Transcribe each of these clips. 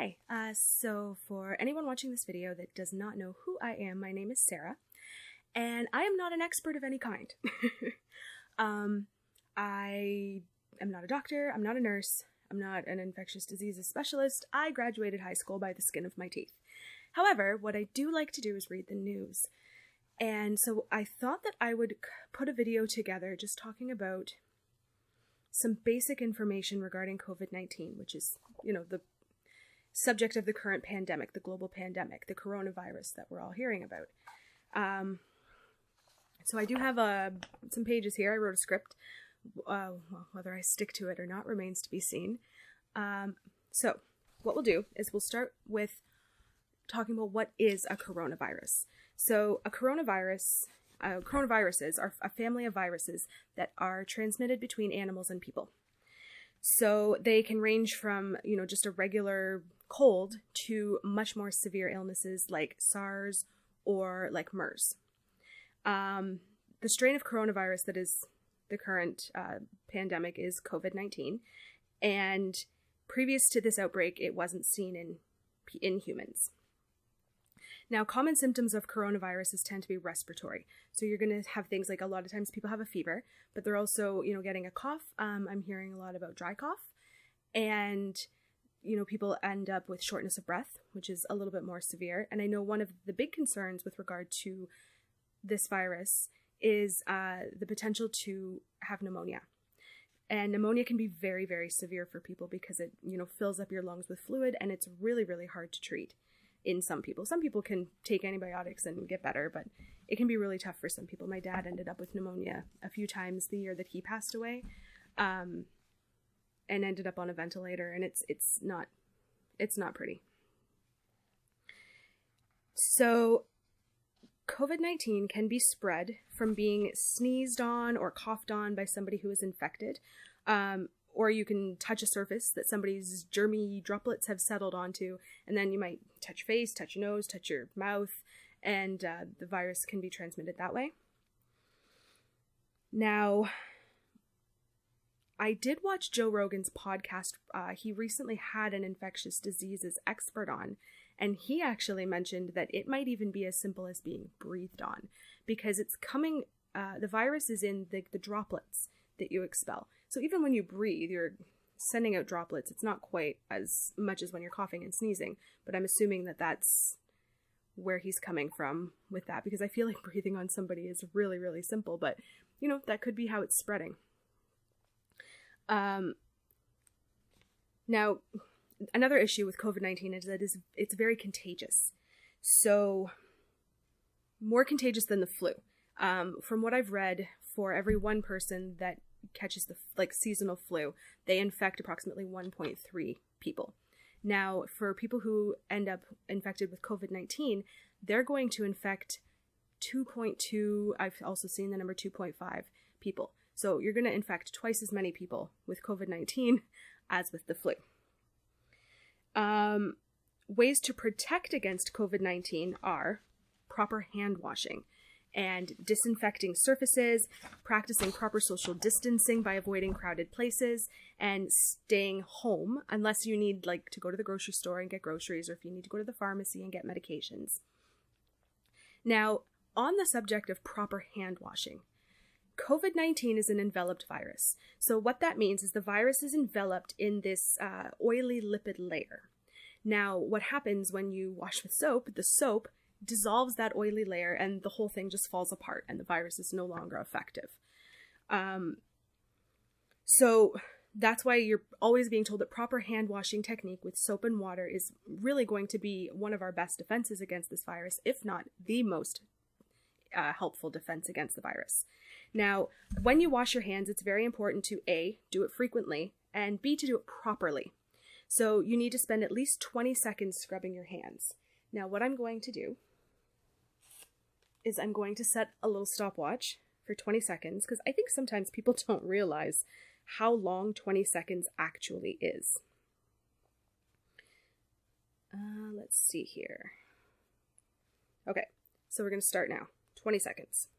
Hi, so for anyone watching this video that does not know who I am, my name is Sarah, and I am not an expert of any kind. I am not a doctor, I'm not a nurse, I'm not an infectious diseases specialist. I graduated high school by the skin of my teeth. However, what I do like to do is read the news. And so I thought that I would put a video together just talking about some basic information regarding COVID-19, which is, the subject of the current pandemic, the global pandemic, the coronavirus that we're all hearing about. So I do have some pages here. I wrote a script. Well, whether I stick to it or not remains to be seen. So what we'll do is we'll start with talking about what is a coronavirus. So coronaviruses are a family of viruses that are transmitted between animals and people. So they can range from, just a regular cold to much more severe illnesses like SARS or like MERS. The strain of coronavirus that is the current pandemic is COVID-19. And previous to this outbreak, it wasn't seen in humans. Now, common symptoms of coronaviruses tend to be respiratory. So you're going to have things like a lot of times people have a fever, but they're also, getting a cough. I'm hearing a lot about dry cough. And, people end up with shortness of breath, which is a little bit more severe. And I know one of the big concerns with regard to this virus is the potential to have pneumonia. And pneumonia can be very, very severe for people because it, fills up your lungs with fluid, and it's really, really hard to treat in some people. Some people can take antibiotics and get better, but it can be really tough for some people. My dad ended up with pneumonia a few times the year that he passed away, and ended up on a ventilator, and it's not pretty. So COVID-19 can be spread from being sneezed on or coughed on by somebody who is infected, or you can touch a surface that somebody's germy droplets have settled onto, and then you might touch your face, touch your nose, touch your mouth, and the virus can be transmitted that way. Now, I did watch Joe Rogan's podcast. He recently had an infectious diseases expert on, and he actually mentioned that it might even be as simple as being breathed on, because it's coming, the virus is in the droplets that you expel. So even when you breathe, you're sending out droplets. It's not quite as much as when you're coughing and sneezing, but I'm assuming that that's where he's coming from with that, because I feel like breathing on somebody is really, really simple, but that could be how it's spreading. Now, another issue with COVID-19 is that it's very contagious. So more contagious than the flu. From what I've read, for every one person that catches the seasonal flu, they infect approximately 1.3 people. Now, for people who end up infected with COVID-19, they're going to infect 2.2, I've also seen the number 2.5 people. So you're going to infect twice as many people with COVID-19 as with the flu. Ways to protect against COVID-19 are proper hand washing and disinfecting surfaces, practicing proper social distancing by avoiding crowded places, and staying home unless you need to go to the grocery store and get groceries, or if you need to go to the pharmacy and get medications. Now, on the subject of proper hand washing, COVID-19 is an enveloped virus. So what that means is the virus is enveloped in this oily lipid layer. Now, what happens when you wash with soap, the soap dissolves that oily layer and the whole thing just falls apart and the virus is no longer effective. So that's why you're always being told that proper hand washing technique with soap and water is really going to be one of our best defenses against this virus, if not the most helpful defense against the virus. Now, when you wash your hands, it's very important to A, do it frequently, and B, to do it properly. So you need to spend at least 20 seconds scrubbing your hands. Now, what I'm going to do is I'm going to set a little stopwatch for 20 seconds, because I think sometimes people don't realize how long 20 seconds actually is. Let's see here. Okay, so we're going to start now. 20 seconds.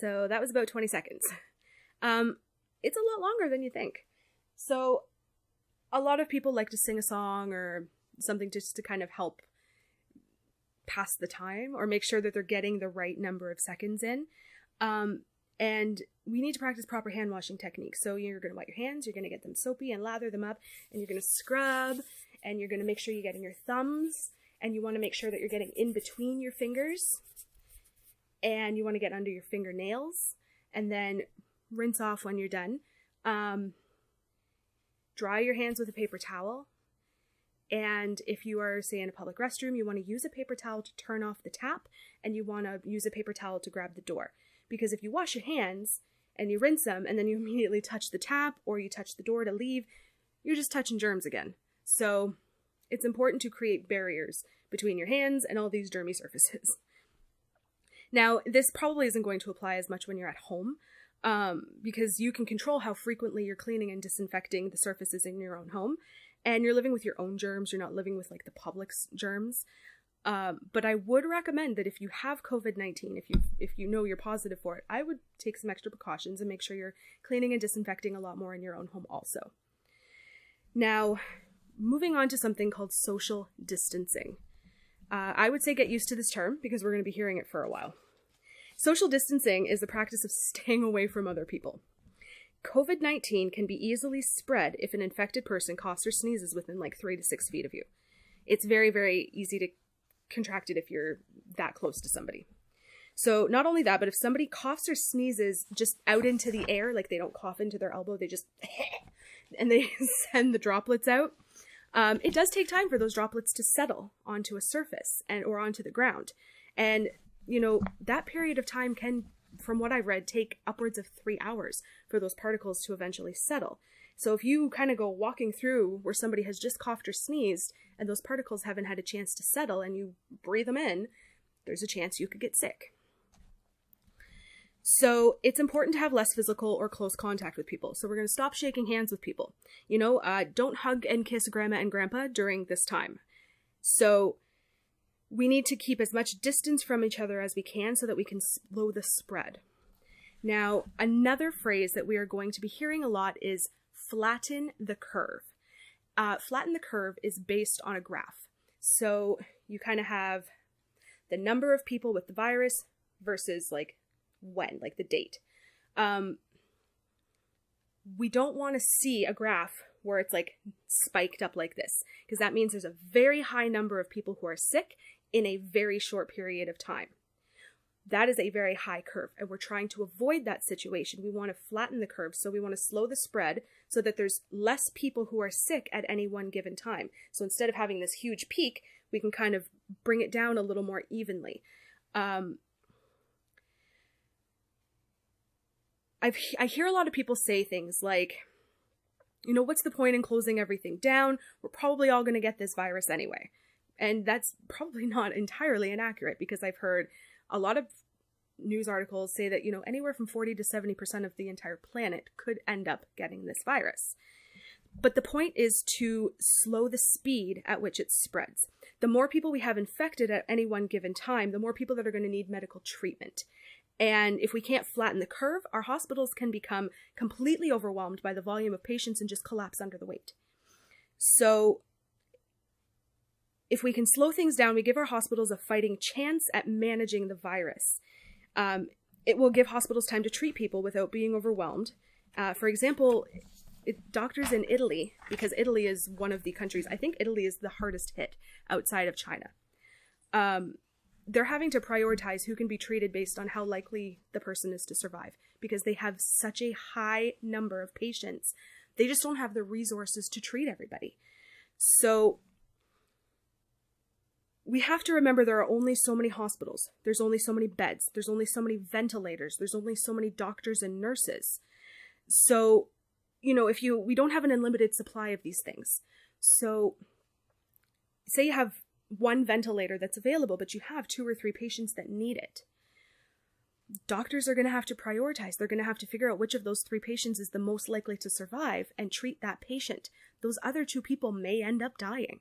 So that was about 20 seconds. It's a lot longer than you think. So a lot of people like to sing a song or something just to kind of help pass the time or make sure that they're getting the right number of seconds in. And we need to practice proper hand washing techniques. So you're going to wet your hands, you're going to get them soapy and lather them up, and you're going to scrub, and you're going to make sure you get in your thumbs, and you want to make sure that you're getting in between your fingers, and you want to get under your fingernails, and then rinse off when you're done. Dry your hands with a paper towel. And if you are, say, in a public restroom, you want to use a paper towel to turn off the tap, and you want to use a paper towel to grab the door. Because if you wash your hands and you rinse them and then you immediately touch the tap or you touch the door to leave, you're just touching germs again. So it's important to create barriers between your hands and all these germy surfaces. Now, this probably isn't going to apply as much when you're at home, because you can control how frequently you're cleaning and disinfecting the surfaces in your own home. And you're living with your own germs. You're not living with like the public's germs. But I would recommend that if you have COVID-19, if you know you're positive for it, I would take some extra precautions and make sure you're cleaning and disinfecting a lot more in your own home also. Now, moving on to something called social distancing. I would say get used to this term because we're going to be hearing it for a while. Social distancing is the practice of staying away from other people. COVID-19 can be easily spread if an infected person coughs or sneezes within like 3 to 6 feet of you. It's very, very easy to contract it if you're that close to somebody. So not only that, but if somebody coughs or sneezes just out into the air, like they don't cough into their elbow, they just and they send the droplets out. It does take time for those droplets to settle onto a surface or onto the ground. And, that period of time can, from what I've read, take upwards of 3 hours for those particles to eventually settle. So if you kind of go walking through where somebody has just coughed or sneezed and those particles haven't had a chance to settle and you breathe them in, there's a chance you could get sick. So it's important to have less physical or close contact with people. So we're going to stop shaking hands with people. Don't hug and kiss grandma and grandpa during this time. So we need to keep as much distance from each other as we can so that we can slow the spread. Now, another phrase that we are going to be hearing a lot is flatten the curve. Flatten the curve is based on a graph. So you kind of have the number of people with the virus versus like when, like the date. We don't want to see a graph where it's like spiked up like this, because that means there's a very high number of people who are sick in a very short period of time. That is a very high curve, and we're trying to avoid that situation. We want to flatten the curve, so we want to slow the spread so that there's less people who are sick at any one given time. So instead of having this huge peak, we can kind of bring it down a little more evenly. I hear a lot of people say things like, what's the point in closing everything down? We're probably all going to get this virus anyway. And that's probably not entirely inaccurate, because I've heard a lot of news articles say that, anywhere from 40 to 70% of the entire planet could end up getting this virus. But the point is to slow the speed at which it spreads. The more people we have infected at any one given time, the more people that are going to need medical treatment. And if we can't flatten the curve, our hospitals can become completely overwhelmed by the volume of patients and just collapse under the weight. So if we can slow things down, we give our hospitals a fighting chance at managing the virus. It will give hospitals time to treat people without being overwhelmed. For example, doctors in Italy, because Italy is one of the countries, I think Italy is the hardest hit outside of China. They're having to prioritize who can be treated based on how likely the person is to survive, because they have such a high number of patients. They just don't have the resources to treat everybody. So we have to remember there are only so many hospitals. There's only so many beds. There's only so many ventilators. There's only so many doctors and nurses. So, we don't have an unlimited supply of these things. So say you have one ventilator that's available, but you have 2 or 3 patients that need it. Doctors are going to have to prioritize. They're going to have to figure out which of those 3 patients is the most likely to survive and treat that patient. Those other 2 people may end up dying.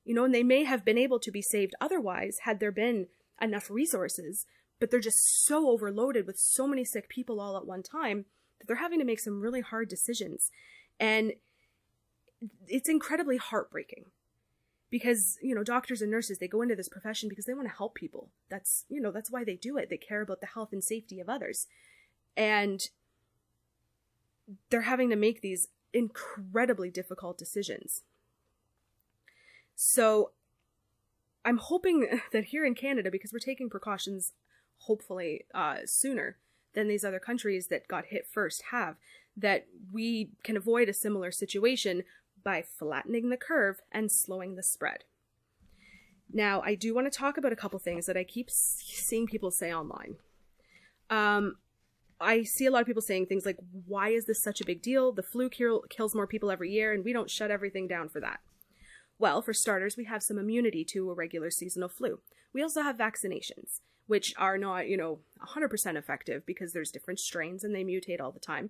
And they may have been able to be saved otherwise had there been enough resources, but they're just so overloaded with so many sick people all at one time that they're having to make some really hard decisions. And it's incredibly heartbreaking because, doctors and nurses, they go into this profession because they want to help people. That's why they do it. They care about the health and safety of others. And they're having to make these incredibly difficult decisions. So I'm hoping that here in Canada, because we're taking precautions hopefully sooner than these other countries that got hit first have, that we can avoid a similar situation by flattening the curve and slowing the spread. Now, I do want to talk about a couple things that I keep seeing people say online. I see a lot of people saying things like, why is this such a big deal? The flu kills more people every year, and we don't shut everything down for that. Well, for starters, we have some immunity to a regular seasonal flu. We also have vaccinations, which are not, 100% effective because there's different strains and they mutate all the time.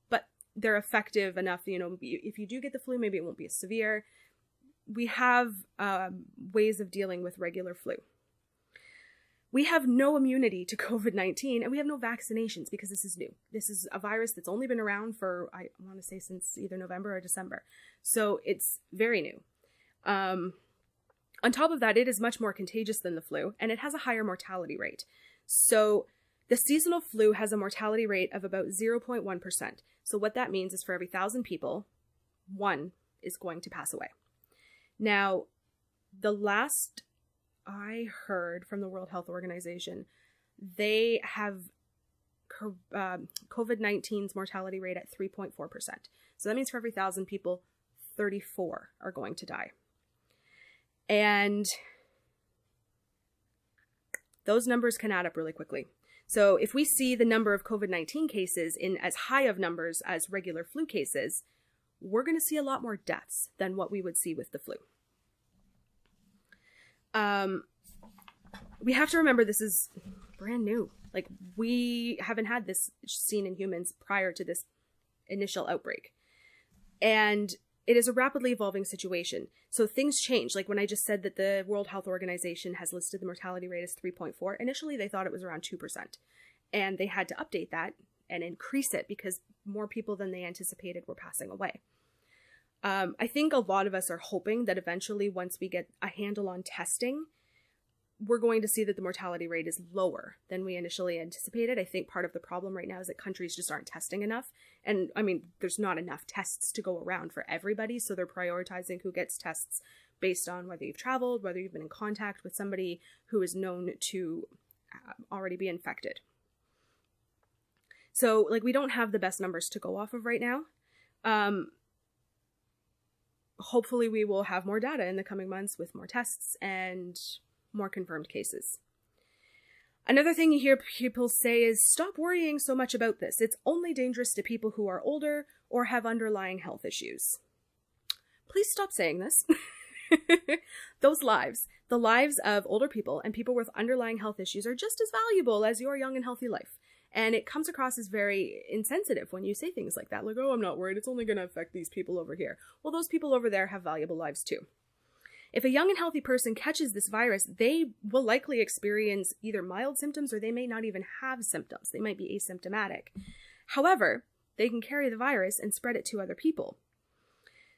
But they're effective enough, if you do get the flu, maybe it won't be as severe. We have ways of dealing with regular flu. We have no immunity to COVID-19, and we have no vaccinations because this is new. This is a virus that's only been around for, I want to say, since either November or December. So it's very new. On top of that, it is much more contagious than the flu, and it has a higher mortality rate. So the seasonal flu has a mortality rate of about 0.1%. So what that means is for every 1,000 people, 1 is going to pass away. Now, the last I heard from the World Health Organization, they have COVID-19's mortality rate at 3.4%. So that means for every 1,000 people, 34 are going to die. And those numbers can add up really quickly. So if we see the number of COVID-19 cases in as high of numbers as regular flu cases, we're going to see a lot more deaths than what we would see with the flu. We have to remember this is brand new. Like, we haven't had this seen in humans prior to this initial outbreak. And it is a rapidly evolving situation. So things change. Like when I just said that the World Health Organization has listed the mortality rate as 3.4. Initially, they thought it was around 2%. And they had to update that and increase it because more people than they anticipated were passing away. I think a lot of us are hoping that eventually, once we get a handle on testing, we're going to see that the mortality rate is lower than we initially anticipated. I think part of the problem right now is that countries just aren't testing enough. And I mean, there's not enough tests to go around for everybody. So they're prioritizing who gets tests based on whether you've traveled, whether you've been in contact with somebody who is known to already be infected. So like, we don't have the best numbers to go off of right now. Hopefully we will have more data in the coming months with more tests and more confirmed cases. Another thing you hear people say is, stop worrying so much about this. It's only dangerous to people who are older or have underlying health issues. Please stop saying this. Those lives, the lives of older people and people with underlying health issues, are just as valuable as your young and healthy life. And it comes across as very insensitive when you say things like that. Like, oh, I'm not worried. It's only going to affect these people over here. Well, those people over there have valuable lives too. If a young and healthy person catches this virus, they will likely experience either mild symptoms or they may not even have symptoms. They might be asymptomatic. However, they can carry the virus and spread it to other people.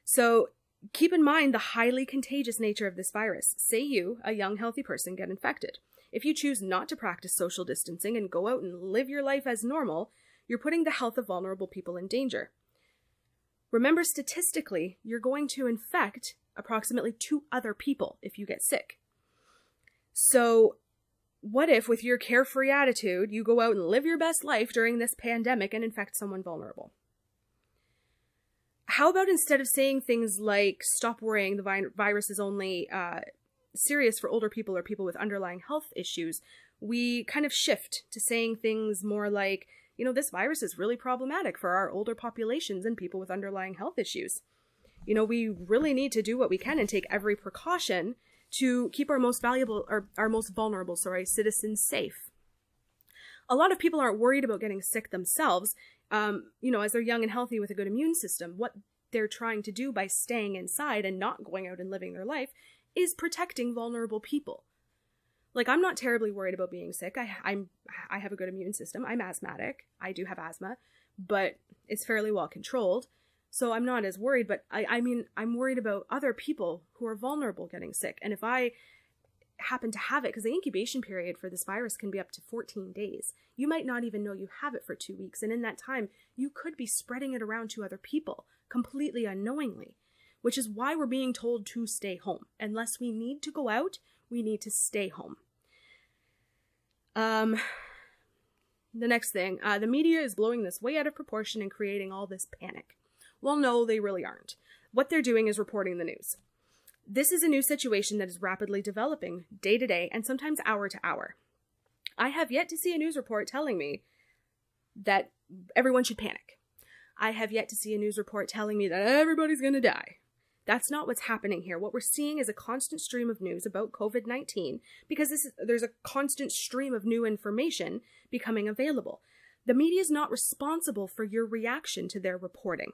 So keep in mind the highly contagious nature of this virus. Say you, a young, healthy person, get infected. If you choose not to practice social distancing and go out and live your life as normal, you're putting the health of vulnerable people in danger. Remember, statistically, you're going to infect approximately 2 other people if you get sick. So what if, with your carefree attitude, you go out and live your best life during this pandemic and infect someone vulnerable? How about instead of saying things like, stop worrying, the virus is only serious for older people or people with underlying health issues, we kind of shift to saying things more like, this virus is really problematic for our older populations and people with underlying health issues. We really need to do what we can and take every precaution to keep our most vulnerable citizens safe. A lot of people aren't worried about getting sick themselves, as they're young and healthy with a good immune system. What they're trying to do by staying inside and not going out and living their life is protecting vulnerable people. Like, I'm not terribly worried about being sick. I have a good immune system. I'm asthmatic. I do have asthma, but it's fairly well controlled. So I'm not as worried, but I mean, I'm worried about other people who are vulnerable getting sick. And if I happen to have it, because the incubation period for this virus can be up to 14 days. You might not even know you have it for 2 weeks. And in that time, you could be spreading it around to other people completely unknowingly, which is why we're being told to stay home. Unless we need to go out, we need to stay home. The next thing, the media is blowing this way out of proportion and creating all this panic. Well, no, they really aren't. What they're doing is reporting the news. This is a new situation that is rapidly developing day to day and sometimes hour to hour. I have yet to see a news report telling me that everyone should panic. I have yet to see a news report telling me that everybody's going to die. That's not what's happening here. What we're seeing is a constant stream of news about COVID-19 because there's a constant stream of new information becoming available. The media is not responsible for your reaction to their reporting.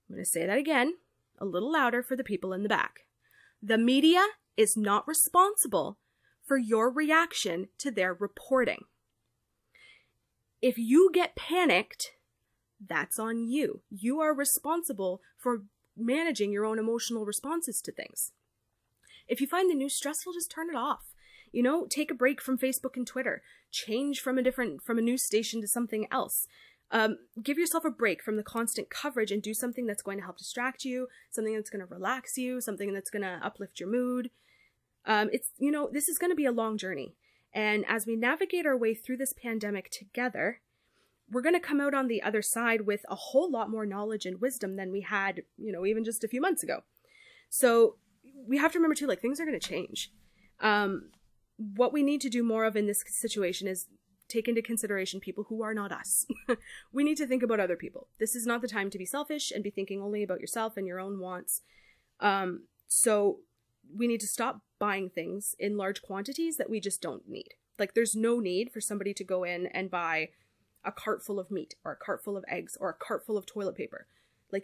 I'm going to say that again, a little louder for the people in the back. The media is not responsible for your reaction to their reporting. If you get panicked, that's on you. You are responsible for managing your own emotional responses to things. If you find the news stressful, just turn it off. You know, take a break from Facebook and Twitter. Change from a news station to something else. Give yourself a break from the constant coverage and do something that's going to help distract you, something that's going to relax you, something that's going to uplift your mood. This is going to be a long journey. And as we navigate our way through this pandemic together, we're going to come out on the other side with a whole lot more knowledge and wisdom than we had, even just a few months ago. So we have to remember too, things are going to change. What we need to do more of in this situation is take into consideration people who are not us. We need to think about other people. This is not the time to be selfish and be thinking only about yourself and your own wants. So we need to stop buying things in large quantities that we just don't need. There's no need for somebody to go in and buy a cart full of meat or a cart full of eggs or a cart full of toilet paper.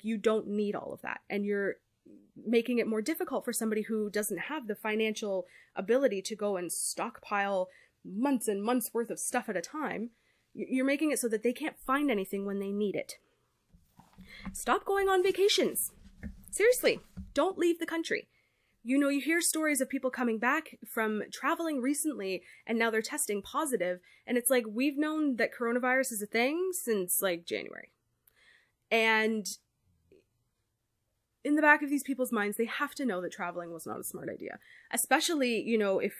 You don't need all of that. And you're making it more difficult for somebody who doesn't have the financial ability to go and stockpile months and months worth of stuff at a time. You're making it so that they can't find anything when they need it. Stop going on vacations. Seriously, don't leave the country. You hear stories of people coming back from traveling recently and now they're testing positive. And it's we've known that coronavirus is a thing since January. And in the back of these people's minds, they have to know that traveling was not a smart idea. Especially, if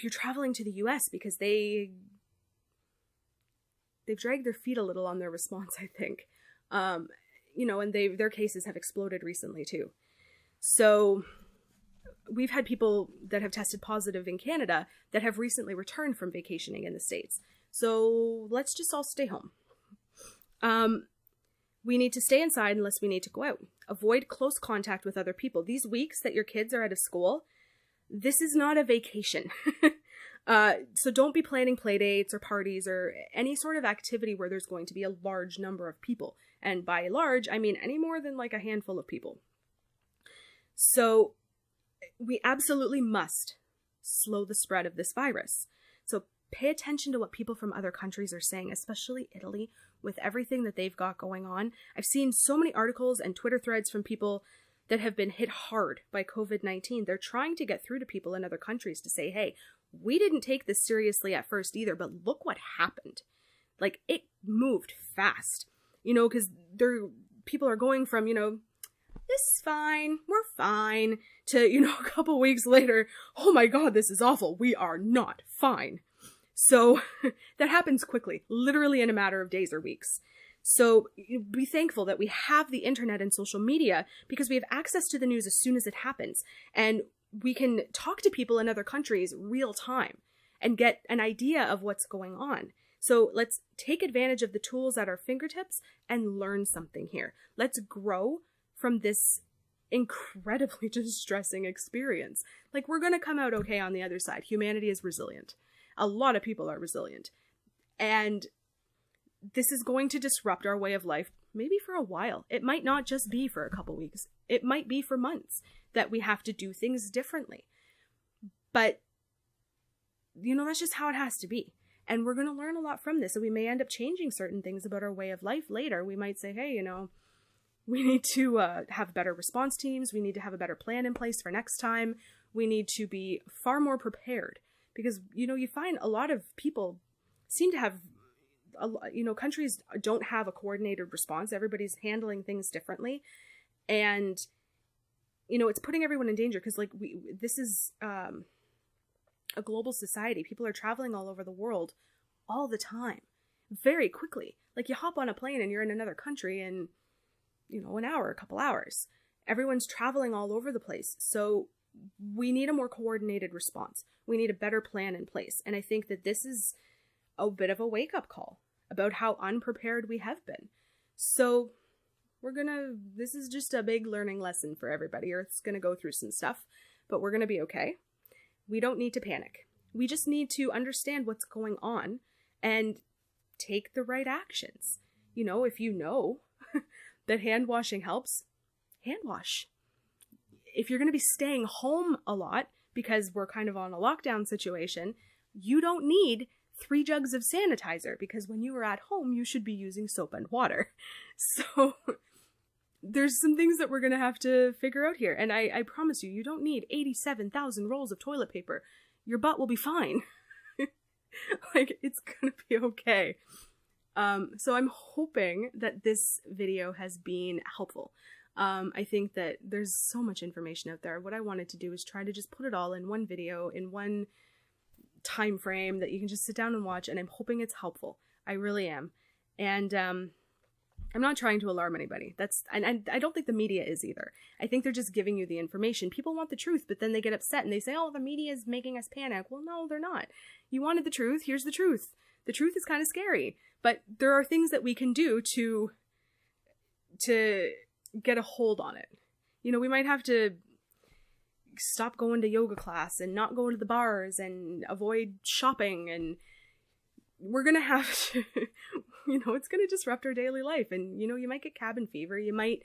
you're traveling to the US, because they've dragged their feet a little on their response, I think. And their cases have exploded recently too. So we've had people that have tested positive in Canada that have recently returned from vacationing in the States. So let's just all stay home. We need to stay inside unless we need to go out. Avoid close contact with other people. These weeks that your kids are out of school, this is not a vacation. So don't be planning play dates or parties or any sort of activity where there's going to be a large number of people. And by large, I mean any more than a handful of people. So we absolutely must slow the spread of this virus. So pay attention to what people from other countries are saying, especially Italy, with everything that they've got going on. I've seen so many articles and Twitter threads from people that have been hit hard by COVID-19. They're trying to get through to people in other countries to say, hey, we didn't take this seriously at first either, but look what happened. It moved fast, because people are going from, this is fine, we're fine, to, a couple weeks later, oh my God, this is awful, we are not fine. So that happens quickly, literally in a matter of days or weeks. So be thankful that we have the internet and social media because we have access to the news as soon as it happens. And we can talk to people in other countries real time and get an idea of what's going on. So let's take advantage of the tools at our fingertips and learn something here. Let's grow from this incredibly distressing experience. We're going to come out okay on the other side. Humanity is resilient. A lot of people are resilient. And this is going to disrupt our way of life maybe for a while. It might not just be for a couple weeks. It might be for months that we have to do things differently. But, that's just how it has to be. And we're going to learn a lot from this. So we may end up changing certain things about our way of life later. We might say, hey, we need to have better response teams. We need to have a better plan in place for next time. We need to be far more prepared. Because, you find a lot of people seem to have, countries don't have a coordinated response. Everybody's handling things differently. And, it's putting everyone in danger because, this is a global society. People are traveling all over the world all the time, very quickly. You hop on a plane and you're in another country in, an hour, a couple hours. Everyone's traveling all over the place. So we need a more coordinated response. We need a better plan in place. And I think that this is a bit of a wake-up call about how unprepared we have been. So this is just a big learning lesson for everybody. Earth's going to go through some stuff, but we're going to be okay. We don't need to panic. We just need to understand what's going on and take the right actions. If you know that hand washing helps, hand wash. If you're going to be staying home a lot because we're kind of on a lockdown situation, you don't need 3 jugs of sanitizer because when you are at home, you should be using soap and water. So there's some things that we're going to have to figure out here. And I promise you don't need 87,000 rolls of toilet paper. Your butt will be fine. It's going to be okay. So I'm hoping that this video has been helpful. I think that there's so much information out there. What I wanted to do is try to just put it all in one video, in one time frame that you can just sit down and watch, and I'm hoping it's helpful. I really am. And I'm not trying to alarm anybody. And I don't think the media is either. I think they're just giving you the information. People want the truth, but then they get upset and they say, oh, the media is making us panic. Well, no, they're not. You wanted the truth. Here's the truth. The truth is kind of scary, but there are things that we can do to get a hold on it. We might have to stop going to yoga class and not go to the bars and avoid shopping, and we're going to have to, it's going to disrupt our daily life. And, you might get cabin fever. You might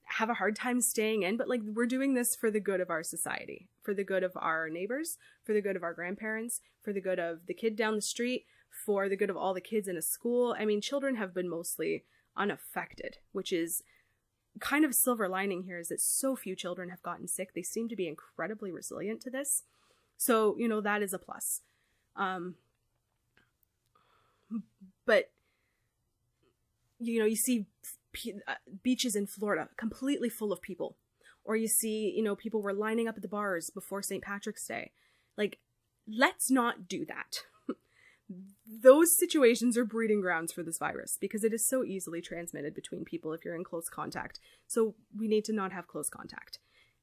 have a hard time staying in, but we're doing this for the good of our society, for the good of our neighbors, for the good of our grandparents, for the good of the kid down the street, for the good of all the kids in a school. I mean, children have been mostly unaffected, which is kind of a silver lining here, is that so few children have gotten sick. They seem to be incredibly resilient to this. So, that is a plus. But, you see beaches in Florida completely full of people. Or you see, people were lining up at the bars before St. Patrick's Day. Let's not do that. Those situations are breeding grounds for this virus because it is so easily transmitted between people if you're in close contact. So we need to not have close contact.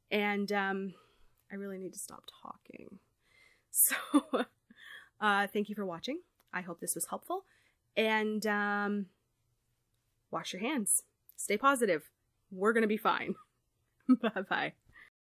And I really need to stop talking. So thank you for watching. I hope this was helpful. And wash your hands. Stay positive. We're going to be fine. Bye-bye.